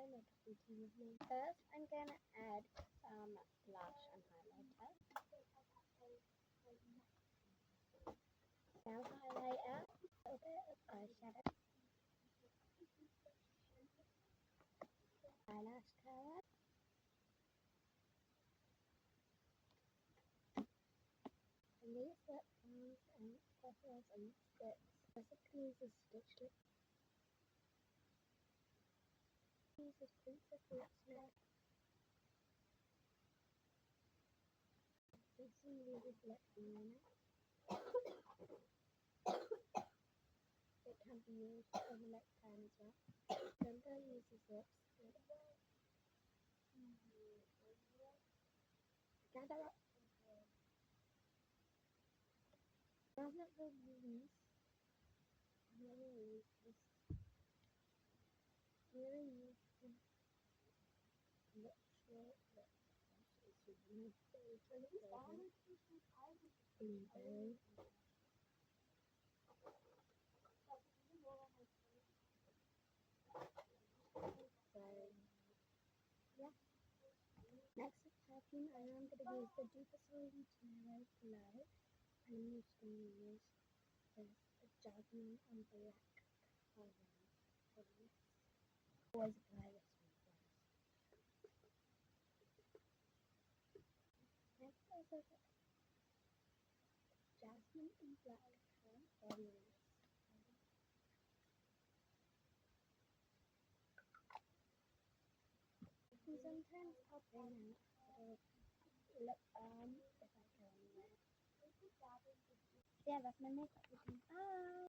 my makeup routine with me. First, I'm gonna add some blush and highlighter. Now highlighter, a little bit of eyeshadow, eyelash curler, and these lip balms and fluffies and sticks. Basically, use a stitch lip. Use this Princess Lip Snack. This one uses lip liner. It can be used as a lip tan as well. Gunda uses lipstick. Gather up. Now that the release, I'm going to use this. I'm going to use this literal lip brush. It's my favorite. Blueberry. So, yeah. Next with perfume, I am going to use the Dupersoy Genero Glow. And I'm just going to use this Jasmine and Black color for this. Always apply this one first. Next is a Jasmine and Black color for this. And sometimes I'll bring out a little lip balm if I go anywhere. So yeah, that's my makeup routine. Bye!